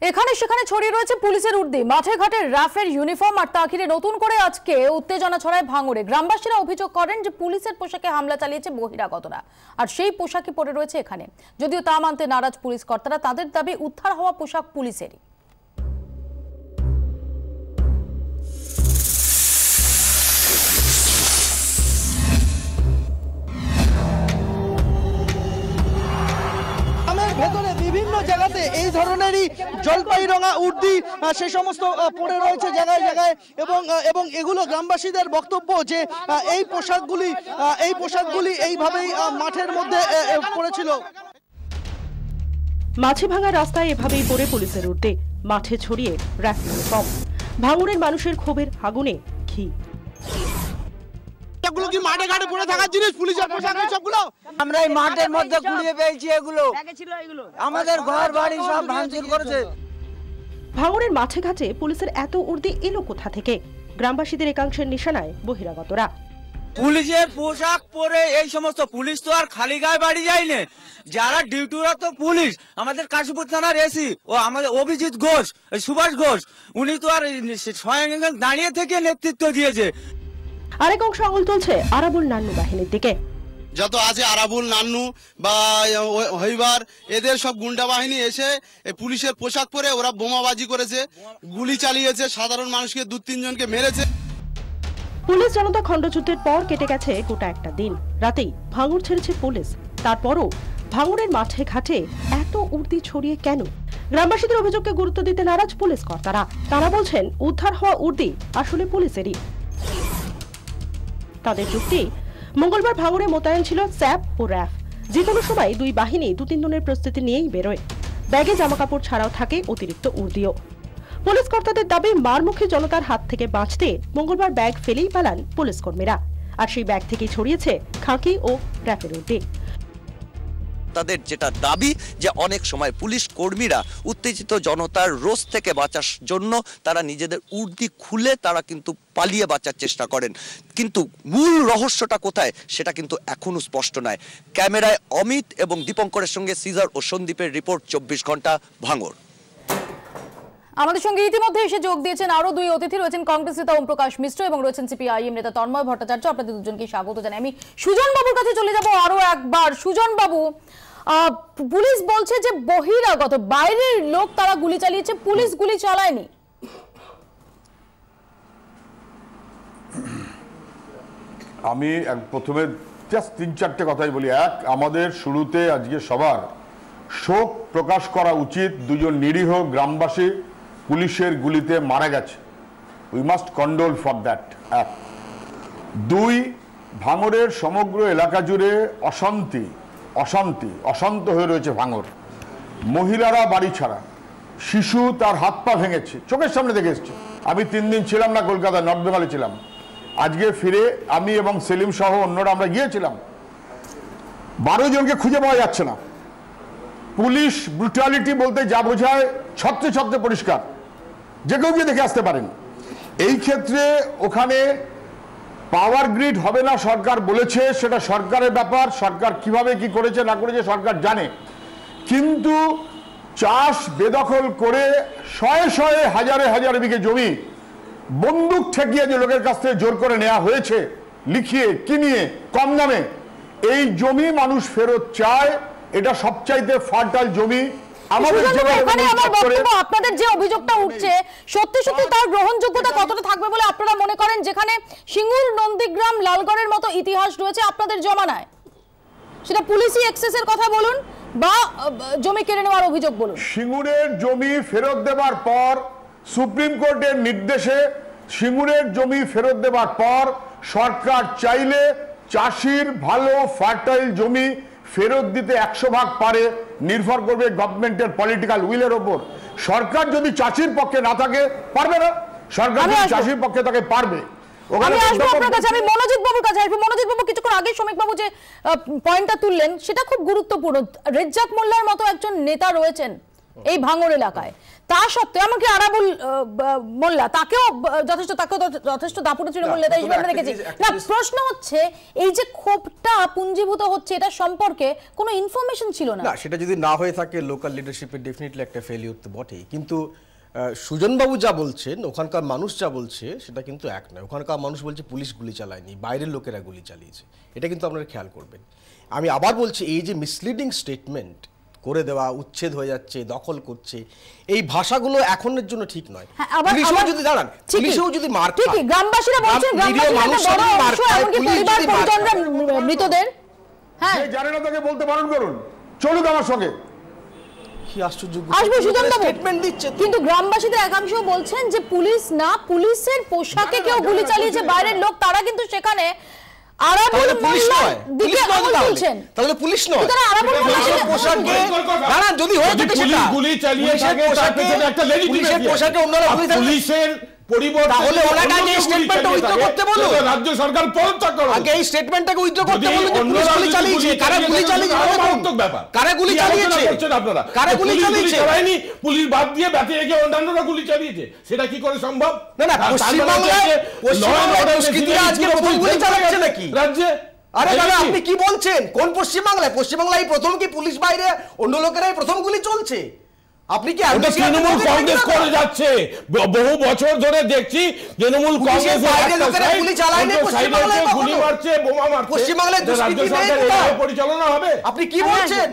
এখানে সেখানে ছড়িয়ে রয়েছে পুলিশের উর্দি। মাঠে ঘাটে র্যাফের ইউনিফর্ম আর তা ঘিরে নতুন করে আজকে উত্তেজনা ছড়ায় ভাঙড়ে। গ্রামবাসীরা অভিযোগ করেন যে পুলিশের পোশাকে হামলা চালিয়েছে বহিরাগতরা, আর সেই পোশাকই পরে রয়েছে এখানে। যদিও তা মানতে নারাজ পুলিশ কর্তারা, তাদের দাবি উদ্ধার হওয়া পোশাক পুলিশেরই। ভেতরে বিভিন্ন জায়গাতে এই ধরনেরই জলপাই রঙা উর্দি সে সমস্ত পড়ে রয়েছে জায়গায় জায়গায়, এবং এগুলো গ্রামবাসীদের বক্তব্য যে এই পোশাকগুলি এইভাবেই মাঠের মধ্যে পড়েছিল। মাছে ভাঙা রাস্তায় এভাবেই পড়ে পুলিশের উর্দি, মাঠে ছড়িয়ে র্যাফ ইউনিফর্ম। ভাঙড়ের মানুষের ক্ষোভের আগুনে ঘি। এগুলো কি মাঠে ঘাটে পড়ে থাকার জিনিস? পুলিশের পোশাক সবগুলো আমরা এই মাঠের মধ্যে কুড়িয়ে পেয়েছি। এগুলো আমাদের ঘর বাড়ি সব ভাঙচুর করেছে। ভাঙড়ের মাঠে ঘাটে পুলিশের এত উর্দি এলো কোথা থেকে? গ্রামবাসীদের একাংশের নিশানায় বহিরাগতরা। পুলিশের পোশাক পরে এই সমস্ত পুলিশ তো আর খালি গায়ে বাড়ি যায়নি, যারা ডিউটিরত পুলিশ আমাদের কাশীপুর থানার এসি ও আমাদের অভিজিৎ ঘোষ, সুভাষ ঘোষ, উনি তো আর স্বয়ং দাঁড়িয়ে থেকে নেতৃত্ব দিয়েছে। আরেক অংশ আঙুল তুলছে আরাবুল নান্নু বাহিনীর দিকে। যত আছে আরাবুল নান্নু বা হইবার, এদের সব গুন্ডা বাহিনী এসে পুলিশের পোশাক পরে ওরা বোমাবাজি করেছে, গুলি চালিয়েছে, সাধারণ মানুষকে 2-3 জনকে মেরেছে। পুলিশ জনতা খণ্ডযুদ্ধের পর কেটে গেছে গোটা একটা দিন। রাতেই ভাঙড় ছেড়েছে পুলিশ, তারপরও ভাঙড়ের মাঠে ঘাটে এত উর্দি ছড়িয়ে কেন? গ্রামবাসীদের অভিযোগকে গুরুত্ব দিতে নারাজ পুলিশ কর্তারা। তারা বলছেন উদ্ধার হওয়া উর্দি আসলে পুলিশেরই। তাদের যুক্তি, মঙ্গলবার ভাঙড়ে মোতায়েন ছিল স্যাপ ও র্যাফ। যে কোনো সময় দুই বাহিনী 2-3 দিনের প্রস্তুতি নিয়েই বেরোয়। ব্যাগে জামাকাপড় ছাড়াও থাকে অতিরিক্ত উর্দিও। পুলিশ কর্তাদের দাবি, মারমুখী জনতার হাত থেকে বাঁচতে মঙ্গলবার ব্যাগ ফেলেই পালান পুলিশ কর্মীরা, আর সেই ব্যাগ থেকেই ছড়িয়েছে খাকি ও র্যাফের উর্দি। তাদের যেটা দাবি যে অনেক সময় পুলিশ কর্মীরা উত্তেজিত জনতার রোষ থেকে বাঁচার জন্য তারা নিজেদের উর্দি খুলে তারা কিন্তু পালিয়ে বাঁচার চেষ্টা করেন, কিন্তু মূল রহস্যটা কোথায় সেটা কিন্তু এখনো স্পষ্ট নয়। ক্যামেরায় অমিত এবং দীপঙ্করের সঙ্গে সিজার ও সন্দীপের রিপোর্ট, 24 ঘন্টা, ভাঙড়। আমাদের সঙ্গে ইতিমধ্যে এসে যোগ দিয়েছেন আরো দুই অতিথি। রয়েছেন কংগ্রেস নেতা ওম প্রকাশ মিশ্র এবং রয়েছেন সিপিআইএম নেতা তন্ময় ভট্টাচার্য। আপনাদের দুজনকে স্বাগত জানাই। আমি সুজন বাবুর কাছে চলে যাব আরো একবার। সুজন বাবু, পুলিশ বলছে যে বহিরাগত বাইরের লোক তারা গুলি চালিয়েছে, পুলিশ গুলি চালায়নি। আমি প্রথমে জাস্ট 3-4টে কথাই বলি। এক, আমাদের শুরুতে আজকে সবার শোক প্রকাশ করা উচিত। দুজন নিরীহ গ্রামবাসী পুলিশের গুলিতে মারা গেছে। We must condole for that. এক। দুই, ভাঙড়ের সমগ্র এলাকা জুড়ে অশান্ত হয়ে রয়েছে ভাঙড়। মহিলারা বাড়ি ছাড়া, শিশু তার হাত পা ভেঙেছে, চোখের সামনে দেখে এসছে। আমি 3 দিন ছিলাম না কলকাতা, নর্থ বেঙ্গলে ছিলাম। আজকে ফিরে আমি এবং সেলিম সহ অন্যরা আমরা গিয়েছিলাম। 12 জনকে খুঁজে পাওয়া যাচ্ছে না। পুলিশ ব্রুটালিটি বলতে যা বোঝায় ছত্রে ছত্রে পরিষ্কার, যে কেউ গিয়ে দেখে আসতে পারেন। এই ক্ষেত্রে ওখানে পাওয়ার গ্রিড হবে না সরকার বলেছে, সেটা সরকারের ব্যাপার। সরকার কিভাবে কি করেছে না করেছে সরকার জানে, কিন্তু চাষ বেদখল করে শয়ে হাজারে বিঘে জমি বন্দুক ঠেকিয়ে যে লোকের কাছ থেকে জোর করে নেওয়া হয়েছে, লিখিয়ে কিনিয়ে কম দামে, এই জমি মানুষ ফেরত চায়। এটা সবচাইতে ফার্টাইল জমি। আপনাদের যে অভিযোগটা উঠছে সত্যি সত্যি তার গ্রহণযোগ্যতা কতটা থাকবে বলে আপনারা মনে করেন, যেখানে সিঙ্গুর, নন্দীগ্রাম, লালগড়ের মতো ইতিহাস রয়েছে আপনাদের জমানায়? সেটা পুলিশি এক্সেসের কথা বলুন বা জমি কেড়ে নেওয়ার অভিযোগ বলুন। সিঙ্গুরের জমি ফেরত দেবার পর, সুপ্রিম কোর্টের নির্দেশে সিঙ্গুরের জমি ফেরত দেবার পর সরকার চাইলে চাষির ভালো ফার্টাইল জমি ফেরত দিতে 100 ভাগ পারে। নির্ভর করবে গভর্নমেন্টের পলিটিক্যাল উইলের ওপর। সরকার যদি চাষির পক্ষে না থাকে পারবে না, সরকার যদি চাষির পক্ষে থাকে পারবে। আমি মনোজিৎ বাবুর কাছে আসবো। মনোজিৎ বাবু, কিছুক্ষণ আগে শ্রমিক বাবু যে পয়েন্টটা তুললেন সেটা খুব গুরুত্বপূর্ণ। রেজ্জাক মোল্লার মতো একজন নেতা রয়েছেন এই ভাঙড় এলাকায়। তা সত্ত্বেও এমনকি আরাবুল মোল্লা তাকেও যথেষ্ট দাপুটে তৃণমূল নেতা হিসেবে আমরা দেখেছি। না, প্রশ্ন হচ্ছে এই যে ক্ষোভটা পুঞ্জীভূত হচ্ছে এটা সম্পর্কে কোনো ইনফরমেশন ছিল না। না, সেটা যদি না হয়ে থাকে লোকাল লিডারশিপের ডেফিনেটলি একটা ফেলিউর তো বটেই, কিন্তু সুজনবাবু যা বলছেন, ওখানকার মানুষ যা বলছে সেটা কিন্তু এক নয়। ওখানকার মানুষ বলছে পুলিশ গুলি চালায়নি, বাইরের লোকেরা গুলি চালিয়েছে। এটা কিন্তু আপনারা খেয়াল করবেন। আমি আবার বলছি, এই যে মিসলিডিং স্টেটমেন্ট করে দেওয়া, উচ্ছেদ হয়ে যাচ্ছে, দখল করছে, এই ভাষাগুলো এখনের জন্য ঠিক নয়। পুলিশও যদি দাঁড়ান, পুলিশও যদি মার খায়, গ্রামবাসীরা বলছেন মৃতদের, হ্যাঁ জানে না তাকে বলতে বারণ করুন, চলুক আমার সঙ্গে। কিন্তু গ্রামবাসীদের একাংশ বলছেন যে পুলিশ না, পুলিশের পোশাকে কেউ গুলি চালিয়েছে, বাইরের লোক, তারা কিন্তু সেখানে পুলিশ নয়, তাহলে পুলিশ নয়। যদি হয়ে থাকে সেটা গুলি চালিয়ে থাকে, তার পেছনে একটা লেজিটিমেসি আছে। পোশাকে অন্যরা পুলিশের পরিবর্তে তাহলে ওনাকে আগে স্টেটমেন্টটা উইথড্র করতে বলুন। রাজ্য সরকার পদত্যাগ করুন, আগে এই স্টেটমেন্টটাকে উইথড্র করতে বলুন যে পুলিশ গুলি চালিয়েছে। কারা গুলি চালিয়েছে? মারাত্মক ব্যাপার। কারা গুলি চালিয়েছে আপনারা? কারা গুলি চালিয়েছে? চালায়নি, পুলিশ বাদ দিয়ে বাকি একে অন্যান্যরা গুলি চালিয়েছে। সেটা কি করে সম্ভব? না না, পশ্চিমবাংলায় দুষ্কৃতীরা আজকে প্রথম গুলি চালাচ্ছে নাকি রাজ্যে? আরে দাদা, আপনি কি বলছেন? কোন পশ্চিমবাংলায়? পশ্চিমবাংলায় প্রথম কি পুলিশ বাইরে অন্য লোকেরাই প্রথম গুলি চলছে? আপনি কি তৃণমূল কংগ্রেস করে যাচ্ছে? বহু বছর ধরে দেখছি তৃণমূল কংগ্রেস বাইরে লোকেরা গুলি চালায়নি, পশ্চিমবাংলায় গুলি মারছে, বোমা মারছে। পশ্চিমবাংলায় দুষ্কৃতী পরিচালনা হবে? আপনি কি বলছেন?